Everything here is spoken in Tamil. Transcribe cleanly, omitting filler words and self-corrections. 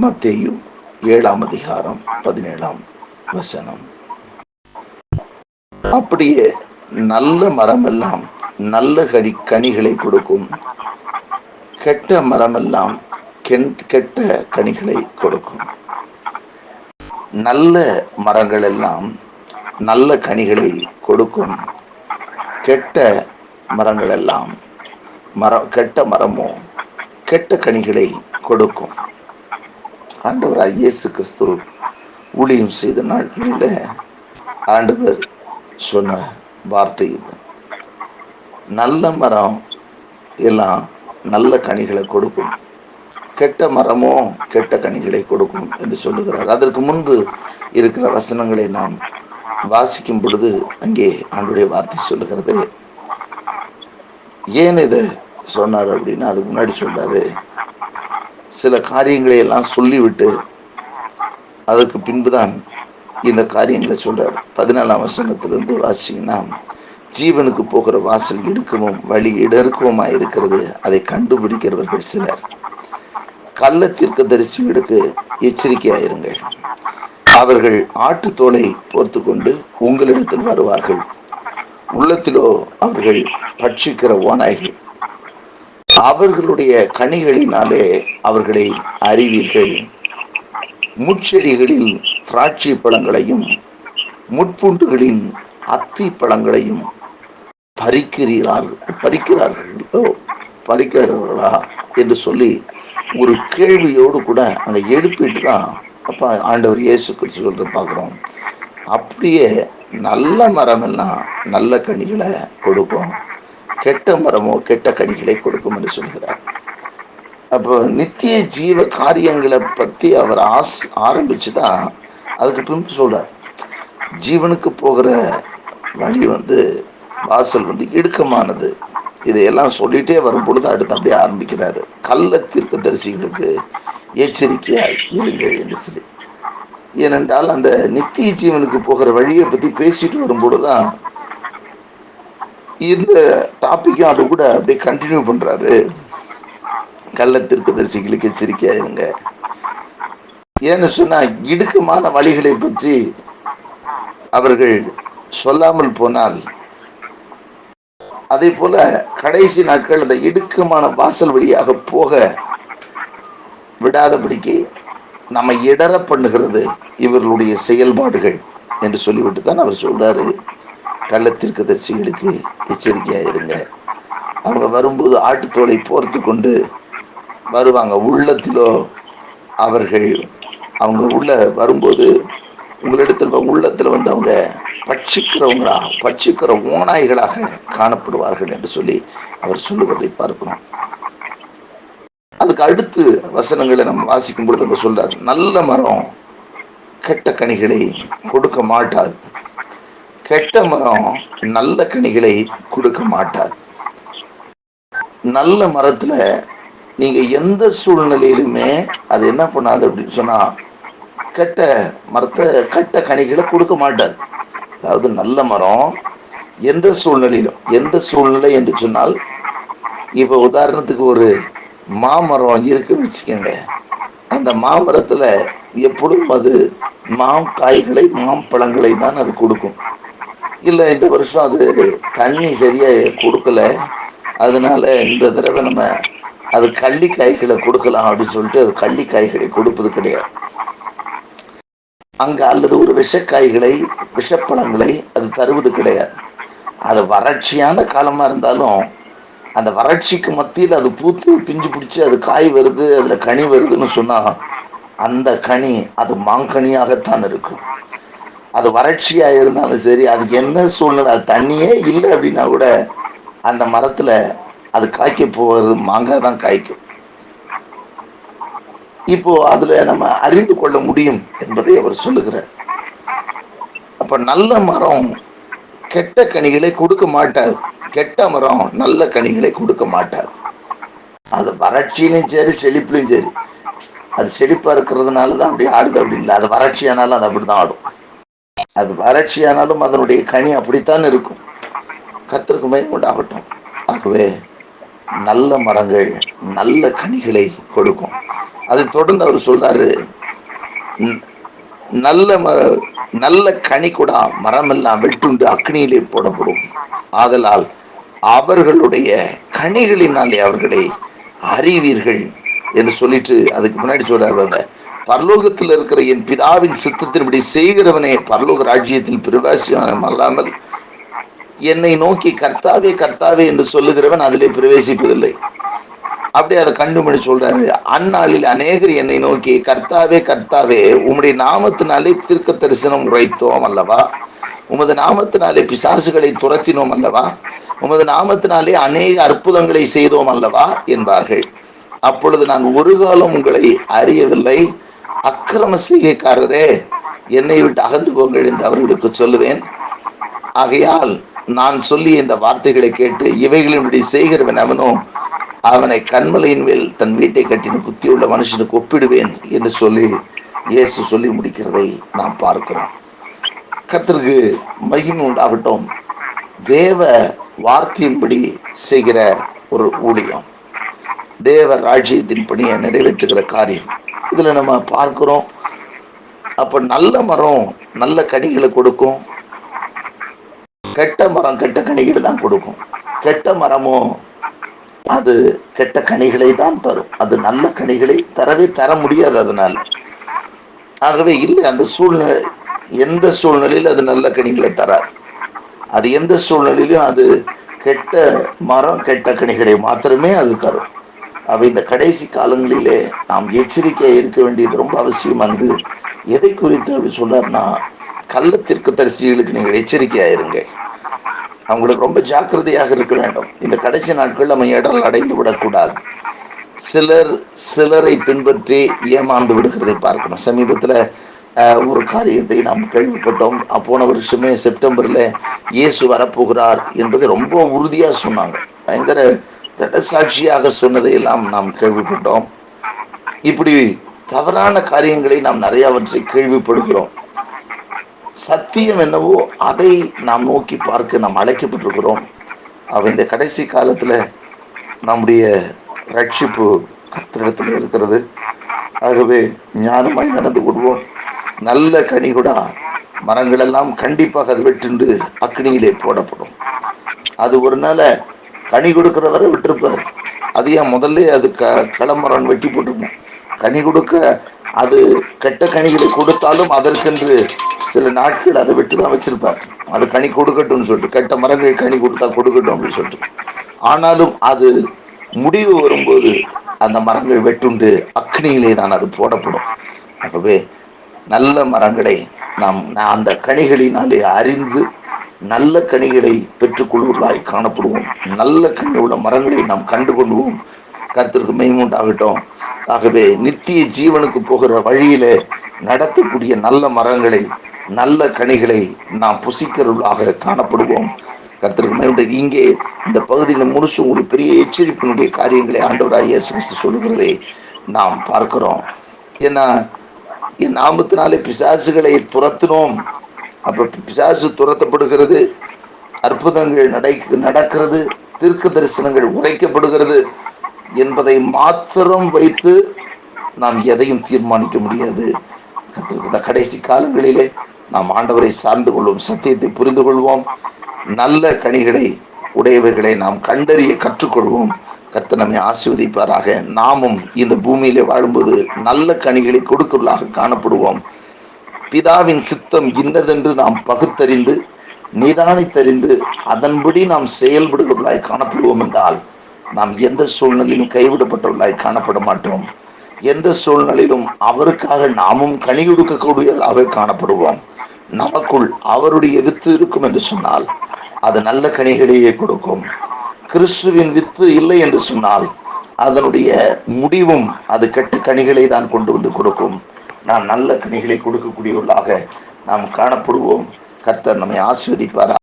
மத்தேயு 7ஆம் அதிகாரம் 17ஆம் வசனம். அப்படியே நல்ல மரமெல்லாம் நல்ல கனிகளை கொடுக்கும், கெட்ட மரமெல்லாம் கெட்ட கனிகளை கொடுக்கும். நல்ல மரங்கள் எல்லாம் நல்ல கனிகளை கொடுக்கும், கெட்ட மரங்கள் எல்லாம் கெட்ட மரமோ கெட்ட கனிகளை கொடுக்கும். ஆண்டவராய் இயேசு கிறிஸ்து ஊழியம் செய்த நாட்களில் ஆண்டவர் சொன்ன வார்த்தை இது. நல்ல மரம் எல்லாம் நல்ல கனிகளை கொடுக்கும், கெட்ட மரமோ கெட்ட கனிகளை கொடுக்கும் என்று சொல்லுகிறார். அதற்கு முன்பு இருக்கிற வசனங்களை நாம் வாசிக்கும் பொழுது அங்கே ஆண்டுடைய வார்த்தை சொல்லுகிறது. ஏன் இதை சொன்னார் அப்படின்னா, அதுக்கு முன்னாடி சொல்றாரு, சில காரியங்களை எல்லாம் சொல்லிவிட்டு அதற்கு பின்புதான் இந்த காரியங்களை சொல்றாரு. 14ஆம் வசனத்திலிருந்து வாசிங்கன்னா, ஜீவனுக்கு போகிற வாசல் இடுக்கமும் வழி இடருக்கவுமாய் இருக்கிறது, அதை கண்டுபிடிக்கிறவர்கள் சிலர். கள்ள தீர்க்கதரிசிகளுக்கு எச்சரிக்கையாயிருங்கள், அவர்கள் ஆட்டுத்தோலை போர்த்து கொண்டு உங்களிடத்தில் வருவார்கள், உள்ளத்திலோ அவர்கள் பட்சிக்கிற ஓநாய்கள், அவர்களுடைய கனிகளினாலே அவர்களை அறிவீர்கள். முட்செடிகளில் திராட்சை பழங்களையும் முட்பூண்டுகளின் அத்தி பழங்களையும் பறிக்கிறார்களா என்று சொல்லி ஒரு கேள்வியோடு கூட அங்க எழுப்பிட்டு தான் அப்ப ஆண்டவர் இயேசு கிறிஸ்து சொல்ற பார்க்கிறோம். அப்படியே நல்ல மரம் எல்லாம் நல்ல கனிகளை கொடுக்கும், கெட்ட மரமோ கெட்ட கனிகளை கொடுக்கும் என்று சொல்கிறார். அப்போ நித்திய ஜீவ காரியங்களை பத்தி அவர் ஆரம்பிச்சுதான் அதுக்கு பின்பு சொல்றார், ஜீவனுக்கு போகிற வழி வாசல் இடுக்கமானது. இதையெல்லாம் சொல்லிட்டே வரும் பொழுது அடுத்து அப்படியே ஆரம்பிக்கிறாரு, கள்ள தீர்க்கதரிசிகளுக்கு எச்சரிக்கையா இருங்கள் என்று சொல்லி. ஏனென்றால் அந்த நித்திய ஜீவனுக்கு போகிற வழியை பத்தி பேசிட்டு வரும்பொழுதுதான் இந்த டாபிக்கும் அது கூட அப்படியே கண்டினியூ பண்றாரு. கள்ள தீர்க்கதரிசிகளுக்கு எச்சரிக்கையா இருங்க. ஏன்னு சொன்னா, இடுக்கமான வழிகளை பற்றி அவர்கள் சொல்லாமல் போனால், அதே போல கடைசி நாட்கள் அந்த இடுக்கமான வாசல் வழியாக போக விடாதபடிக்கு நம்ம இடர பண்ணுகிறது இவர்களுடைய செயல்பாடுகள் என்று சொல்லிவிட்டு தான் அவர் சொல்றாரு, கள்ள தீர்க்கதரிசிகளுக்கு எச்சரிக்கையா இருங்க. அவங்க வரும்போது ஆட்டுத்தோலை போர்த்து கொண்டு வருவாங்க, உள்ளத்திலோ அவங்க உள்ள வரும்போது உங்களிடத்துல உள்ளத்துல அவங்க பட்சிக்கிற ஓநாய்களாக காணப்படுவார்கள் என்று சொல்லி அவர் சொல்லுவதை பார்க்கிறோம். அதுக்கு அடுத்து வசனங்களை நம்ம வாசிக்கும் பொழுது அங்க சொல்றாரு, நல்ல மரம் கெட்ட கனிகளை கொடுக்க மாட்டாது, கெட்ட மரம் நல்ல கனிகளை கொடுக்க மாட்டாது. நல்ல மரத்துல நீங்க எந்த சூழ்நிலையிலுமே அது என்ன பண்ணாது அப்படின்னு சொன்னா, கெட்ட கனிகளை கொடுக்க மாட்டாது. அதாவது நல்ல மரம் எந்த சூழ்நிலையிலும், எந்த சூழ்நிலை என்று சொன்னால், இப்ப உதாரணத்துக்கு ஒரு மாமரம் இருக்குன்னு வச்சுக்கோங்க, அந்த மாமரத்துல எப்பொழுதும் அது காய்களை மாம்பழங்களை தான் அது கொடுக்கும். இல்ல இந்த வருஷம் அது தண்ணி சரியா கொடுக்கல, அதனால இந்த தடவை நம்ம அது கள்ளிக்காய்களை கொடுக்கலாம் அப்படின்னு சொல்லிட்டு அது கள்ளிக்காய்களை கொடுப்பது கிடையாது. அங்க அல்லது ஒரு விஷப்பழங்களை அது தருவது கிடையாது. அது வறட்சியான காலமா இருந்தாலும் அந்த வறட்சிக்கு மத்தியில் அது பூத்து பிஞ்சு பிடிச்சு அது காய் வருது, அதுல கனி வருதுன்னு சொன்னா, அந்த கனி அது மாங்கனியாகத்தான் இருக்கும். அது வறட்சியா இருந்தாலும் சரி, அதுக்கு என்ன சூழ்நிலை, அது தண்ணியே இல்லை அப்படின்னா கூட அந்த மரத்துல அது காய்க்க போகிறது மாங்காய் தான் காய்க்கும். இப்போ அதுல நம்ம அறிந்து கொள்ள முடியும் என்பதை அவர் சொல்லுகிறார். அப்ப நல்ல மரம் கெட்ட கனிகளை கொடுக்க மாட்டாது, கெட்ட மரம் நல்ல கனிகளை கொடுக்க மாட்டாது. அது வறட்சியிலும் சரி செழிப்புலையும் சரி, அது செழிப்பா இருக்கிறதுனாலதான் அப்படி ஆடுது அப்படி இல்லை, அது வறட்சியானாலும் அது அப்படித்தான் ஆடும். அது வறட்சியானாலும் அதனுடைய கனி அப்படித்தான் இருக்கும். கர்த்தருக்கு மகிமை ஆகட்டும். ஆகவே நல்ல மரங்கள் நல்ல கனிகளை கொடுக்கும், அதை தொடர்ந்து அவர் சொல்றாரு, நல்ல நல்ல கனி கூட மரமெல்லாம் வெட்டுண்டு அக்னியிலே போடப்படும், ஆதலால் அவர்களுடைய கனிகளினாலே அவர்களை அறிவீர்கள் என்று சொல்லிட்டு அதுக்கு முன்னாடி சொல்றாரு, பரலோகத்தில் இருக்கிற என் பிதாவின் சித்தத்தின்படி செய்கிறவனே பரலோக ராஜ்யத்தில் பிரவேசியம் அல்லாமல் என்னை நோக்கி கர்த்தாவே கர்த்தாவே என்று சொல்லுகிறவன் அதிலே பிரவேசிப்பதில்லை. அப்படி அதை கண்டுபிடி சொல்றாரு. அந்நாளில் அநேகர் என்னை நோக்கி கர்த்தாவே கர்த்தாவே உம்முடைய நாமத்தினாலே தீர்க்க தரிசனம் உரைத்தோம் அல்லவா, உமது நாமத்தினாலே பிசாசுகளை துரத்தினோம் அல்லவா, உமது நாமத்தினாலே அநேக அற்புதங்களை செய்தோம் அல்லவா என்பார்கள். அப்பொழுது நான் ஒரு காலம் உங்களை அறியவில்லை, அக்கிரம செய்கைக்காரரே என்னை விட்டு அகன்று போங்கள் என்று அவர்களுக்கு சொல்லுவேன். ஆகையால் நான் சொல்லிய இந்த வார்த்தைகளை கேட்டு இவைகளின்படி செய்கிறவன் அவனோ அவனை கண்மலையின் மேல் தன் வீட்டை கட்டின புத்தியுள்ள மனுஷனுக்கு ஒப்பிடுவேன் என்று சொல்லி இயேசு சொல்லி முடிக்கிறதை நாம் பார்க்கிறோம். கர்த்தருக்கு மகிமை உண்டாகட்டும். தேவ வார்த்தையின்படி செய்கிற ஒரு ஊழியம், தேவ ராஜ்யத்தின் பணியை நிறைவேற்றுகிற காரியம், இதுல நம்ம பார்க்கிறோம். அப்ப நல்ல மரம் நல்ல கனிகளை கொடுக்கும், கெட்ட மரம் கெட்ட கனிகளை தான் கொடுக்கும். கெட்ட மரமும் அது கெட்ட கனிகளை தான் தரும், அது நல்ல கனிகளை தர முடியாது. அதனால ஆகவே இல்லை, அந்த சூழ்நிலை எந்த சூழ்நிலையில் அது நல்ல கனிகளை தராது. அது எந்த சூழ்நிலையிலும் அது கெட்ட மரம் கெட்ட கனிகளை மாத்திரமே அது தரும். அவை இந்த கடைசி காலங்களிலே நாம் எச்சரிக்கையாக இருக்க வேண்டியது ரொம்ப அவசியமானது. எதை குறித்து அப்படி சொல்றாருன்னா, கள்ளத்திற்கு தரிசிகளுக்கு நீங்கள் எச்சரிக்கையா இருங்க, அவங்களுக்கு ரொம்ப ஜாக்கிரதையாக இருக்க வேண்டும். இந்த கடைசி நாட்கள் நம்ம இடல் அடைந்து விடக்கூடாது. சிலரை பின்பற்றி ஏமாந்து விடுகிறதை பார்க்கணும். சமீபத்துல ஒரு காரியத்தை நாம் கேள்விப்பட்டோம். போன வருஷமே செப்டம்பர்ல இயேசு வரப்போகிறார் என்பதை ரொம்ப உறுதியா சொன்னாங்க. பயங்கர சாட்சியாக சொன்னதை எல்லாம் நாம் கேள்விப்பட்டோம். இப்படி தவறான காரியங்களை நாம் நிறையவற்றை கேள்விப்படுகிறோம். சத்தியம் என்னவோ அதை நாம் நோக்கி பார்க்க நாம் அழைக்கப்பட்டிருக்கிறோம். இந்த கடைசி காலத்துல நம்முடைய ரட்சிப்பு கர்த்தரிடத்தில் இருக்கிறது. ஆகவே ஞானமாய் நடந்து கொள்வோம். நல்ல கனிகூட மரங்கள் எல்லாம் கண்டிப்பாக அது வெட்டுண்டு அக்னியிலே போடப்படும். அது ஒரு நாள கனி கொடுக்கிறவரை விட்டிருப்பார். அது ஏன் முதல்ல அது களமரம் வெட்டி போட்டுருக்கும். கனி கொடுக்க அது கெட்ட கனிகளை கொடுத்தாலும் அதற்கென்று சில நாட்கள் அதை விட்டு தான் வச்சிருப்பார். அது கனி கொடுக்கட்டும்னு சொல்லிட்டு, கெட்ட மரங்கள் கனி கொடுத்தா கொடுக்கட்டும் அப்படின்னு சொல்லிட்டு. ஆனாலும் அது முடிவு வரும்போது அந்த மரங்கள் வெட்டுண்டு அக்னியிலே தான் அது போடப்படும். ஆகவே நல்ல மரங்களை நாம் அந்த கனிகளினாலே அறிந்து நல்ல கனிகளை பெற்றுக்கொள்வதாய் காணப்படுவோம். நல்ல கனி உள்ள மரங்களை நாம் கண்டுகொள்வோம். கர்த்தருக்கு மகிமை உண்டாகட்டும். ஆகவே நித்திய ஜீவனுக்கு போகிற வழியிலே நடத்தக்கூடிய நல்ல மரங்களை நல்ல கனிகளை நாம் புசிக்கிறவர்களாக காணப்படுவோம். கர்த்தருக்கு மகிமை. இங்கே இந்த பகுதியில் முழுசும் ஒரு பெரிய எச்சரிப்பினுடைய காரியங்களை ஆண்டவராகிய இயேசு கிறிஸ்து சொல்லுகிறதை நாம் பார்க்கிறோம். ஏன்னா என் நாமத்தினாலே பிசாசுகளை துரத்தினோம். அப்ப பிசாசு துரத்தப்படுகிறது, அற்புதங்கள் நடக்கிறது, தீர்க்க தரிசனங்கள் உரைக்கப்படுகிறது என்பதை மாத்திரம் வைத்து நாம் எதையும் தீர்மானிக்க முடியாது. இந்த கடைசி காலங்களிலே நாம் ஆண்டவரை சார்ந்து கொள்வோம், சத்தியத்தை புரிந்து கொள்வோம், நல்ல கனிகளை உடையவர்களை நாம் கண்டறிய கற்றுக்கொள்வோம். கர்த்தர் நம்மை ஆசீர்வதிப்பாராக. நாமும் இந்த பூமியிலே வாழும்போது நல்ல கனிகளை கொடுக்கிறவர்களாக காணப்படுவோம். பிதாவின் சித்தம் இன்னதென்று நாம் பகுத்தறிந்து நிதானித்தறிந்து அதன்படி நாம் செயல்படுகிறவர்களாய் காணப்படுவோம் என்றால் நாம் எந்த சூழ்நிலையிலும் கைவிடப்பட்டவர்களாய் காணப்பட மாட்டோம். எந்த சூழ்நிலையிலும் அவருக்காக நாமும் கனி கொடுக்கக்கூடியவர்களாக காணப்படுவோம். நமக்குள் அவருடைய வித்து இருக்கும் என்று சொன்னால் அது நல்ல கனிகளையே கொடுக்கும். கிறிஸ்துவின் வித்து இல்லை என்று சொன்னால் அதனுடைய முடிவும் அது கெட்ட கனிகளை தான் கொண்டு வந்து கொடுக்கும். நாம் நல்ல கனிகளை கொடுக்கக்கூடியவர்களாக நாம் காணப்படுவோம். கர்த்தர் நம்மை ஆசீர்வதிப்பார்.